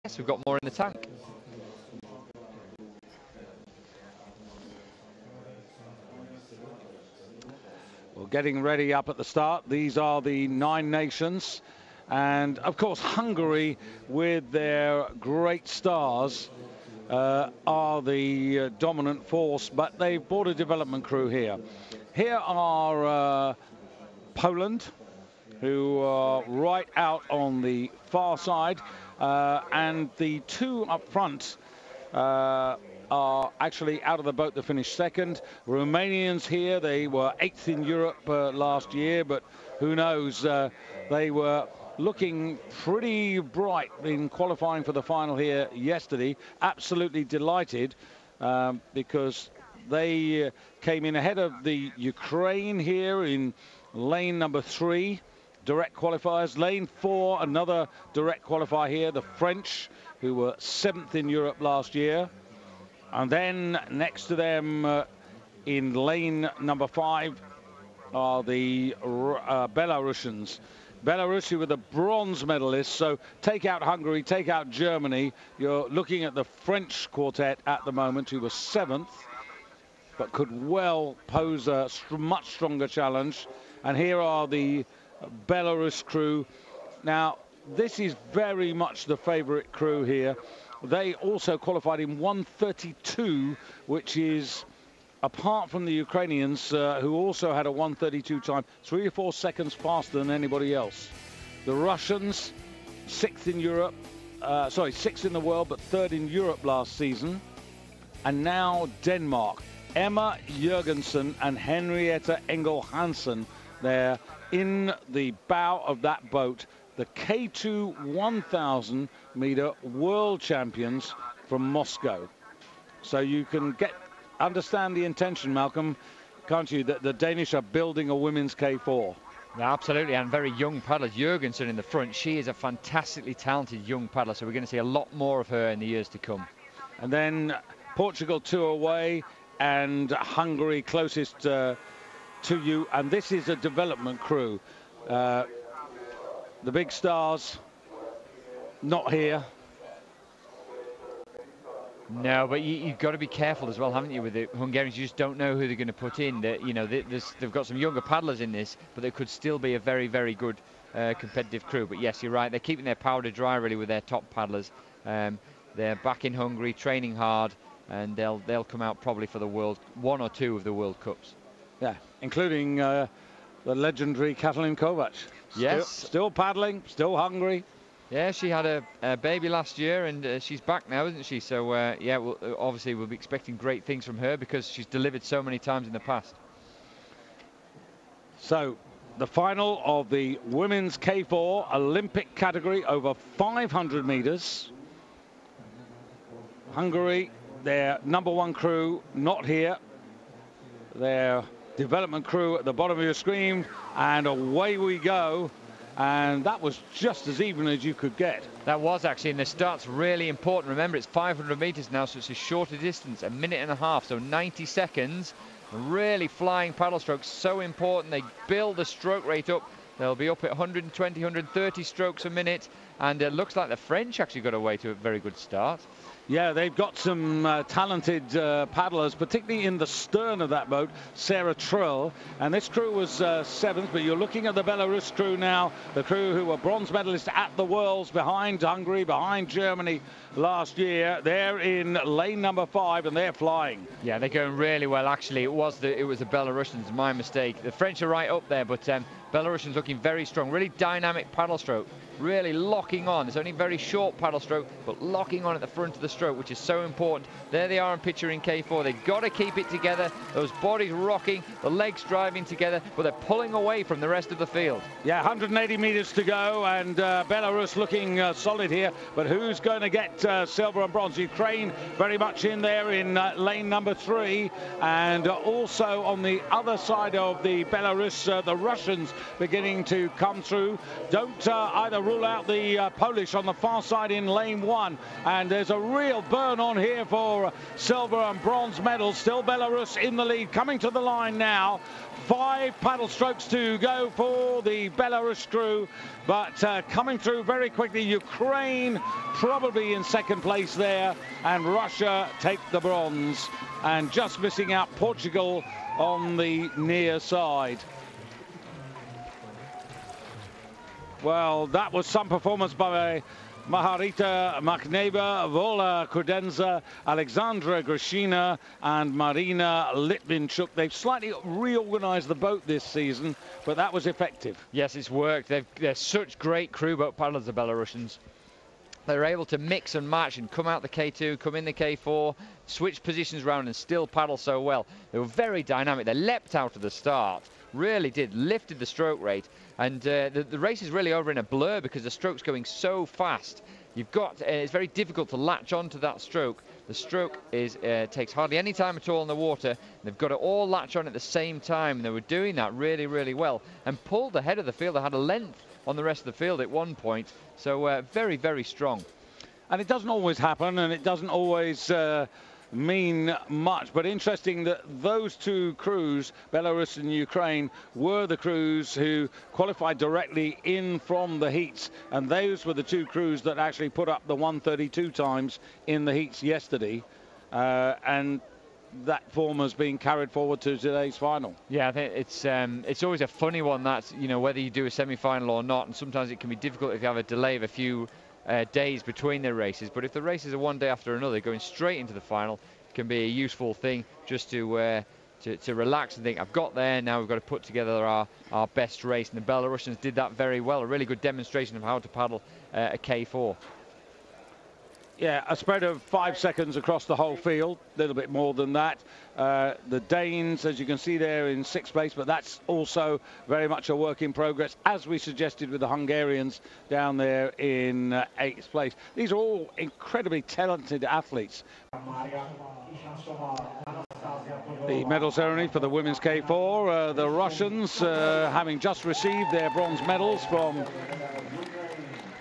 Yes, we've got more in the tank. Well, getting ready up at the start. These are the 9 nations. And, of course, Hungary, with their great stars, are the dominant force. But they've brought a development crew here. Here are Poland, who are right out on the far side. And the 2 up front are actually out of the boat to finish second. Romanians here, they were 8th in Europe last year, but who knows, they were looking pretty bright in qualifying for the final here yesterday. Absolutely delighted because they came in ahead of the Ukraine here in lane number 3. Direct qualifiers. Lane 4, another direct qualifier here, the French, who were 7th in Europe last year. And then next to them in lane number 5 are the Belarusians. Belarus, who were the bronze medalists. So take out Hungary, take out Germany. You're looking at the French quartet at the moment, who were 7th, but could well pose a much stronger challenge. And here are the Belarus crew. Now, this is very much the favorite crew here. They also qualified in 1:32, which is, apart from the Ukrainians, who also had a 1:32 time, 3 or 4 seconds faster than anybody else. The Russians, 6th in Europe, 6th in the world, but 3rd in Europe last season. And now Denmark. Emma Jørgensen and Henrietta Engel Hansen, they're in the bow of that boat, the K2 1,000 meter world champions from Moscow. So you can understand the intention, Malcolm, can't you, that the Danish are building a women's K4. Yeah, absolutely, and very young paddler. Jørgensen in the front. She is a fantastically talented young paddler, so we're going to see a lot more of her in the years to come. And then Portugal 2 away, and Hungary closest to you, and this is a development crew. The big stars not here. No, but you've got to be careful as well, haven't you, with the Hungarians? You just don't know who they're going to put in. They've got some younger paddlers in this, but they could still be a very, very good competitive crew. But yes, you're right, they're keeping their powder dry really with their top paddlers. They're back in Hungary, training hard, and they'll come out probably for the one or two of the World Cups. Yeah, including the legendary Katalin Kovac. Yes. Still paddling, still hungry. Yeah, she had a baby last year, and she's back now, isn't she? So, yeah, obviously we'll be expecting great things from her because she's delivered so many times in the past. So, the final of the women's K4 Olympic category over 500 meters. Hungary, their #1 crew, not here. Their development crew at the bottom of your screen, and away we go. And that was just as even as you could get. That was actually, and the start's really important. Remember, it's 500 meters now, so it's a shorter distance, a minute and a half, so 90 seconds. Really flying paddle strokes, so important. They build the stroke rate up. They'll be up at 120, 130 strokes a minute, and it looks like the French actually got away to a very good start. Yeah, they've got some talented paddlers, particularly in the stern of that boat, Sarah Trill. And this crew was 7th, but you're looking at the Belarus crew now, the crew who were bronze medalists at the Worlds, behind Hungary, behind Germany last year. They're in lane number 5, and they're flying. Yeah, they're going really well, actually. It was the Belarusians, my mistake. The French are right up there, but Belarusians looking very strong, really dynamic paddle stroke. Really locking on. It's only very short paddle stroke, but locking on at the front of the stroke, which is so important. There they are in picture in K4. They've got to keep it together. Those bodies rocking, the legs driving together, but they're pulling away from the rest of the field. Yeah, 180 meters to go, and Belarus looking solid here. But who's going to get silver and bronze? Ukraine very much in there in lane number 3, and also on the other side of the Belarus, the Russians beginning to come through. Don't either rule out the Polish on the far side in lane 1, and there's a real burn on here for silver and bronze medals. Still Belarus in the lead, coming to the line now. 5 paddle strokes to go for the Belarus crew, but coming through very quickly. Ukraine probably in second place there, and Russia take the bronze, and just missing out Portugal on the near side. Well, that was some performance by Maharita Makneva, Vola Kudenza, Alexandra Grishina and Marina Litvinchuk. They've slightly reorganized the boat this season, but that was effective. Yes, it's worked. They're such great crew boat paddlers, the Belarusians. They're able to mix and match and come out the K2, come in the K4, switch positions around and still paddle so well. They were very dynamic. They leapt out of the start, really did, lifted the stroke rate. And the race is really over in a blur because the stroke's going so fast. You've got, it's very difficult to latch onto that stroke. The stroke takes hardly any time at all in the water. They've got to all latch on at the same time. And they were doing that really, really well and pulled ahead of the field. They had a length on the rest of the field at one point. So very, very strong. And it doesn't always happen, and it doesn't always mean much, but interesting that those two crews, Belarus and Ukraine, were the crews who qualified directly in from the heats, and those were the two crews that actually put up the 1:32 times in the heats yesterday, and that form has been carried forward to today's final. Yeah, I think it's always a funny one, that's, you know, whether you do a semi-final or not, and sometimes it can be difficult if you have a delay of a few days between the races. But if the races are one day after another, going straight into the final can be a useful thing just to relax and think, I've got there, now we've got to put together our best race. And the Belarusians did that very well, a really good demonstration of how to paddle a K4. Yeah, a spread of 5 seconds across the whole field, a little bit more than that. The Danes, as you can see there, in 6th place, but that's also very much a work in progress, as we suggested with the Hungarians down there in 8th place. These are all incredibly talented athletes. The medal ceremony for the women's K4, the Russians having just received their bronze medals from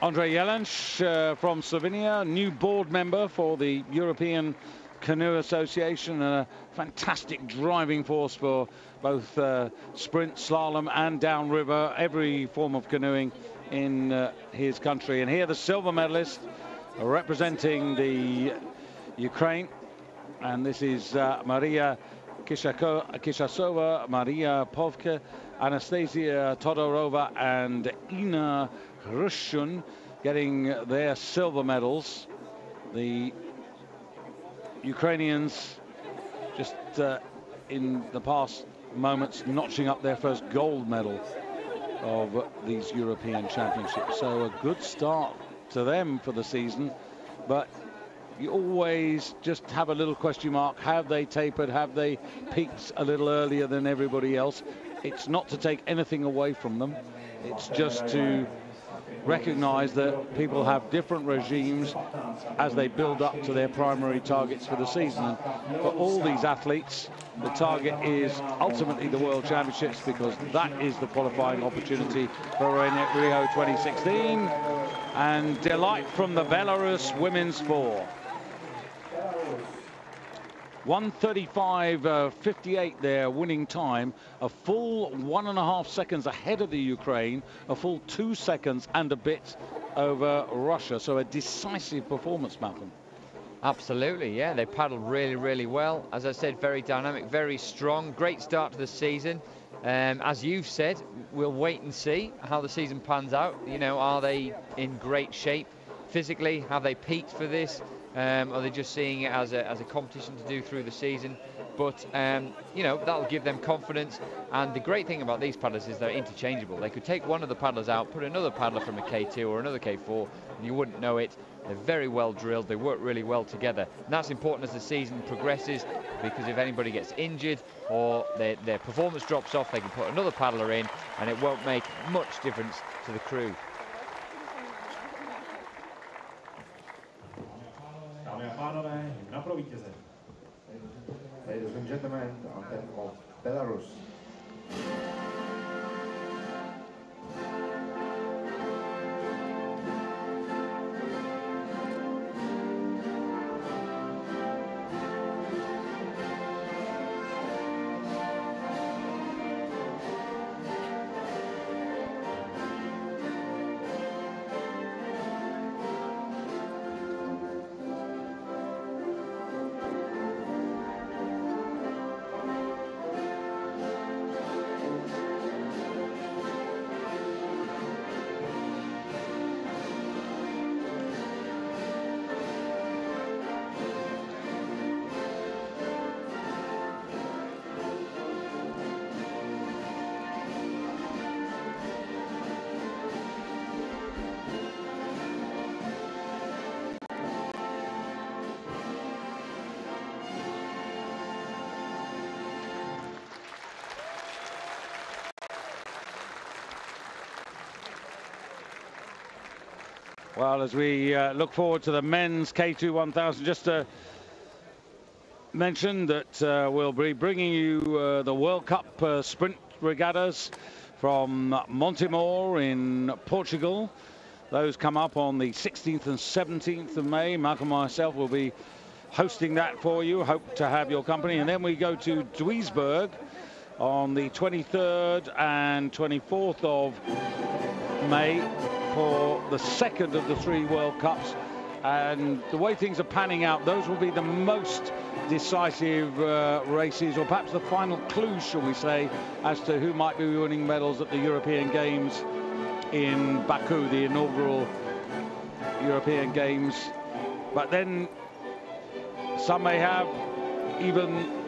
Andrei Yelench from Slovenia, new board member for the European Canoe Association, and a fantastic driving force for both sprint, slalom and downriver, every form of canoeing in his country. And here the silver medalist representing the Ukraine, and this is Maria Kishasova, Maria Povch, Anastasiya Тодорова and Innej Gryszczun getting their silver medals. The Ukrainians just in the past moments notching up their first gold medal of these European Championships. So a good start to them for the season, but you always just have a little question mark. Have they tapered? Have they peaked a little earlier than everybody else? It's not to take anything away from them. It's just to recognize that people have different regimes as they build up to their primary targets for the season. For all these athletes, the target is ultimately the World Championships, because that is the qualifying opportunity for Rio 2016. And delight from the Belarus women's 4. 1:35.58 their winning time, a full 1.5 seconds ahead of the Ukraine, a full 2 seconds and a bit over Russia. So a decisive performance, Malcolm. Absolutely, yeah, they paddled really, really well. As I said, very dynamic, very strong, great start to the season. As you've said, we'll wait and see how the season pans out. You know, are they in great shape physically? Have they peaked for this? Are they just seeing it as a competition to do through the season? But, you know, that'll give them confidence. And the great thing about these paddlers is they're interchangeable. They could take one of the paddlers out, put another paddler from a K2 or another K4, and you wouldn't know it. They're very well drilled. They work really well together. And that's important as the season progresses, because if anybody gets injured or their performance drops off, they can put another paddler in, and it won't make much difference to the crew. Ladies and gentlemen, anthem of Belarus. Well, as we look forward to the men's K2 1000, just to mention that we'll be bringing you the World Cup sprint regattas from Montemor in Portugal. Those come up on the 16th and 17th of May. Malcolm and myself will be hosting that for you. Hope to have your company. And then we go to Duisburg on the 23rd and 24th of May for the second of the 3 World Cups. And the way things are panning out, those will be the most decisive races, or perhaps the final clue, shall we say, as to who might be winning medals at the European Games in Baku, the inaugural European Games. But then some may have even